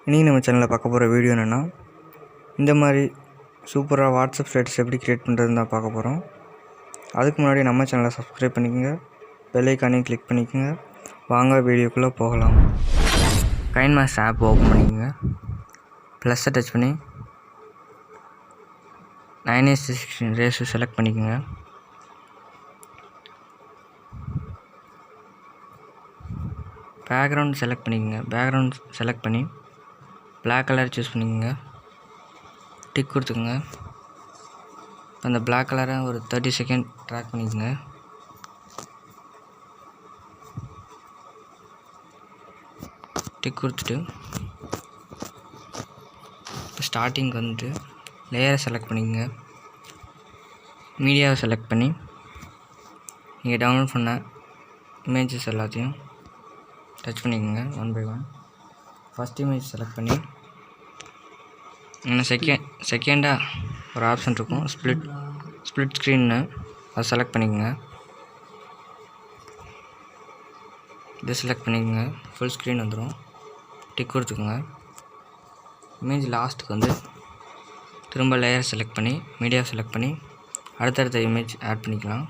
இன்றைக்கி நம்ம சேனலில் பார்க்க போகிற வீடியோ என்னென்னா, இந்த மாதிரி சூப்பராக வாட்ஸ்அப் ஸ்டேட்டஸ் எப்படி க்ரியேட் பண்ணுறதுன்னு தான் பார்க்க போகிறோம். அதுக்கு முன்னாடி நம்ம சேனலை சப்ஸ்கிரைப் பண்ணிக்கோங்க, பெல் ஐக்கானையும் கிளிக் பண்ணிக்கோங்க. வாங்க வீடியோக்குள்ளே போகலாம். கைன்மாஸ்டர் ஆப் ஓப்பன் பண்ணிக்கோங்க. ப்ளஸ்ஸை டச் பண்ணி 9:16 ரேஷியோ செலக்ட் பண்ணிக்கோங்க. பேக்ரவுண்ட் செலக்ட் பண்ணிக்கோங்க. பேக்ரவுண்ட் செலக்ட் பண்ணி பிளாக் கலர் சூஸ் பண்ணிக்கோங்க. டிக் கொடுத்துக்கோங்க. அந்த பிளாக் கலரை ஒரு 30 செகண்ட் ட்ராக் பண்ணிக்கோங்க. டிக் கொடுத்துட்டு இப்போ ஸ்டார்டிங்க்கு வந்துட்டு லேயரை செலக்ட் பண்ணிக்கோங்க. மீடியாவை செலக்ட் பண்ணி நீங்கள் டவுன்லோட் பண்ண இமேஜஸ் எல்லாத்தையும் டச் பண்ணிக்கோங்க. 1 by 1 ஃபஸ்ட் இமேஜ் செலக்ட் பண்ணி செகண்டாக ஒரு ஆப்ஷன் இருக்கும், ஸ்ப்ளிட் ஸ்க்ரீன்னு, அதை செலக்ட் பண்ணிக்கோங்க. இதை செலக்ட் பண்ணிக்கோங்க. ஃபுல் ஸ்க்ரீன் வந்துடும். டிக் கொடுத்துக்கோங்க. இமேஜ் லாஸ்ட்டுக்கு வந்து திரும்ப லேயர் செலக்ட் பண்ணி மீடியா செலக்ட் பண்ணி அடுத்தடுத்த இமேஜ் ஆட் பண்ணிக்கலாம்.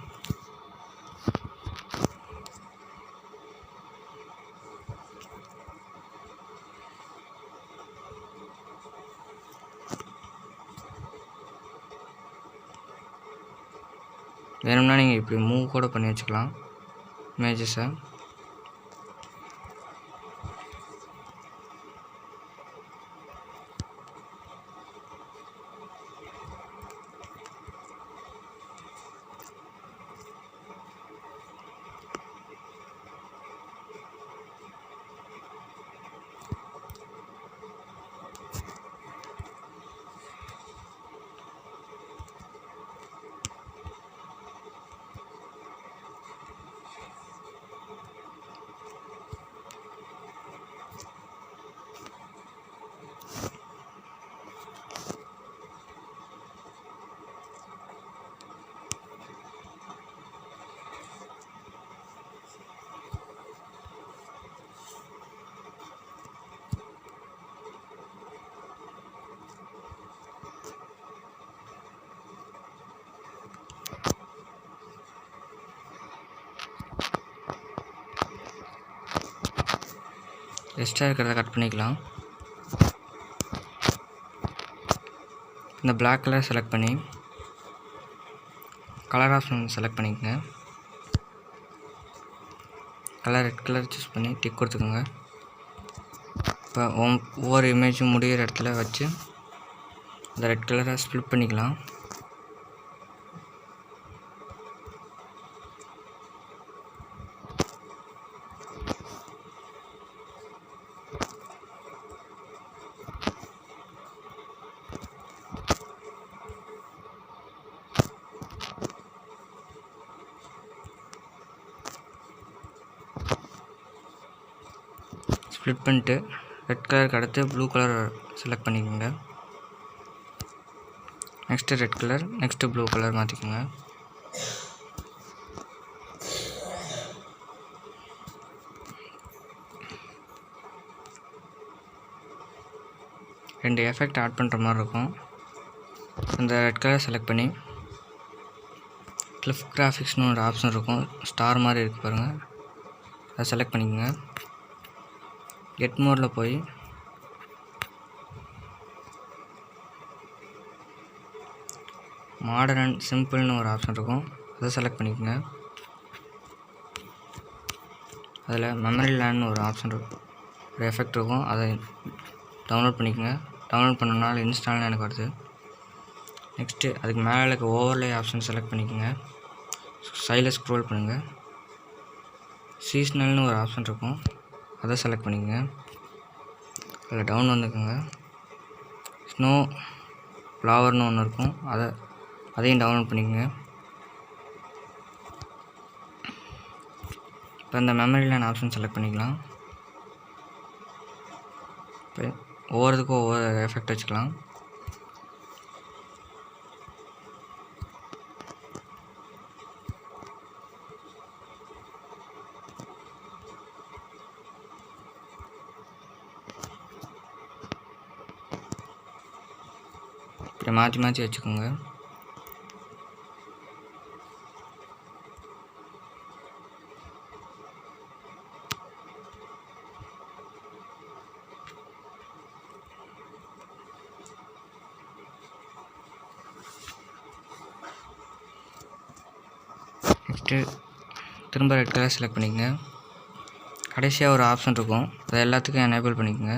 வேணும்னா நீங்கள் இப்படி மூவ் கூட பண்ணி வச்சுக்கலாம் இமேஜஸை. எக்ஸ்ட்ரா இருக்கிறத கட் பண்ணிக்கலாம். இந்த பிளாக் கலர் செலக்ட் பண்ணி கலர் ஆப்ஷன் செலக்ட் பண்ணிக்கோங்க. ரெட் கலர் சூஸ் பண்ணி டிக் கொடுத்துக்கோங்க. இப்போ ஒவ்வொரு இமேஜும் முடிகிற இடத்துல வச்சு இந்த ரெட் கலரை ஸ்ப்ளிட் பண்ணிக்கலாம். ஸ்ப்ளிட் பண்ணிட்டு ரெட் கலருக்கு அடுத்து ப்ளூ கலர் செலக்ட் பண்ணிக்கோங்க. Next red colour, next blue colour மாற்றிக்கோங்க. ரெண்டு எஃபெக்ட் ஆட் பண்ணுற மாதிரி இருக்கும். இந்த ரெட் கலர் செலக்ட் பண்ணி கிளிஃப் கிராஃபிக்ஸ்னு ஒரு ஆப்ஷன் இருக்கும், ஸ்டார் மாதிரி இருக்குது பாருங்கள், அதை செலக்ட் பண்ணிக்கோங்க. கெட் மோடில் போய் மாடர்ன் அண்ட் சிம்பிள்னு ஒரு ஆப்ஷன் இருக்கும், அதை செலக்ட் பண்ணிக்கோங்க. அதில் மெமரி லேண்ட்னு ஒரு ஆப்ஷன் இருக்கும், ஒரு எஃபெக்ட் இருக்கும், அதை டவுன்லோட் பண்ணிக்கோங்க. டவுன்லோட் பண்ணனால இன்ஸ்டால்னு எனக்கு வருது. நெக்ஸ்ட்டு அதுக்கு மேலே இருக்க ஓவர்லே ஆப்ஷன் செலக்ட் பண்ணிக்கோங்க. சைடில் ஸ்க்ரோல் பண்ணுங்கள். சீஸ்னல்னு ஒரு ஆப்ஷன் இருக்கும், அதை செலக்ட் பண்ணிக்கோங்க. அதில் டவுன் வந்துக்குங்க. ஸ்னோ ஃப்ளவர்னு ஒன்று இருக்கும், அதையும் டவுன்லோட் பண்ணிக்கோங்க. இப்போ இந்த மெமரி லேண்ட் ஆப்ஷன் செலக்ட் பண்ணிக்கலாம். இப்போ ஒவ்வொருத்துக்கும் ஒவ்வொரு எஃபெக்ட் வச்சுக்கலாம். இப்படி மாற்றி வச்சுக்கோங்க. நெக்ஸ்ட்டு திரும்ப ரெட் கலர் செலக்ட் பண்ணிக்கங்க. கடைசியாக ஒரு ஆப்ஷன் இருக்கும், அதை எல்லாத்துக்கும் எனேபிள் பண்ணிக்கோங்க.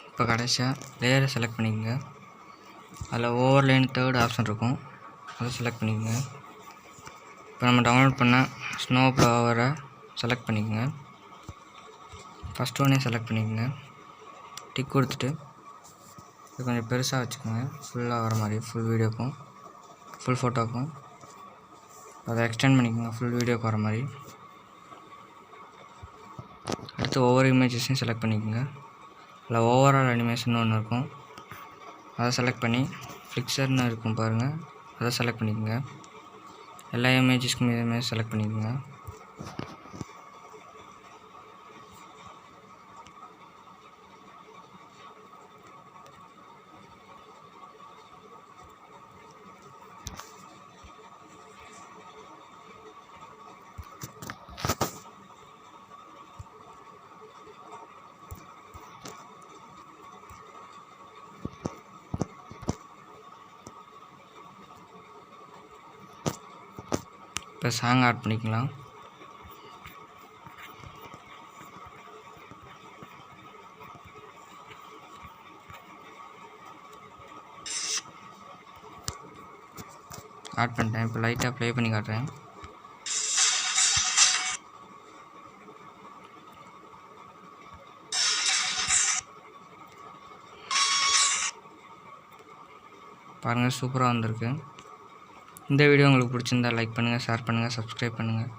இப்போ கடைசியாக லேயரை செலக்ட் பண்ணிக்கோங்க. அதில் ஓவர்லேன்னு 3rd ஆப்ஷன் இருக்கும், அதை செலக்ட் பண்ணிக்கோங்க. இப்போ நம்ம டவுன்லோட் பண்ண ஸ்னோ ஃப்ளவரை செலக்ட் பண்ணிக்கோங்க. ஃபஸ்ட் ஒன்னே செலக்ட் பண்ணிக்கோங்க. டிக் கொடுத்துட்டு இது கொஞ்சம் பெருசாக வச்சுக்கோங்க, ஃபுல்லாக வர மாதிரி, ஃபுல் வீடியோக்கும் ஃபுல் ஃபோட்டோக்கும். அதை எக்ஸ்டெண்ட் பண்ணிக்கோங்க ஃபுல் வீடியோக்கு வர மாதிரி. அடுத்து ஒவ்வொரு இமேஜஸையும் செலக்ட் பண்ணிக்கோங்க. அதில் ஓவரால் அனிமேஷன் ஒன்று இருக்கும், அதை செலக்ட் பண்ணி ஃபிக்சர்னு இருக்கும் பாருங்கள், அதை செலக்ட் பண்ணிக்கோங்க. எல்லா இமேஜஸ்க்கும் இதேமாதிரி செலக்ட் பண்ணிக்கோங்க. இப்போ சாங் ஆட் பண்ணிக்கலாம். ஆட் பண்ணிட்டேன். இப்போ லைட்டாக ப்ளே பண்ணி காட்டுறேன். பாருங்கள், சூப்பராக வந்திருக்கு. இந்த வீடியோ உங்களுக்கு பிடிச்சிருந்தா லைக் பண்ணுங்கள், ஷேர் பண்ணுங்கள், சப்ஸ்கிரைப் பண்ணுங்கள்.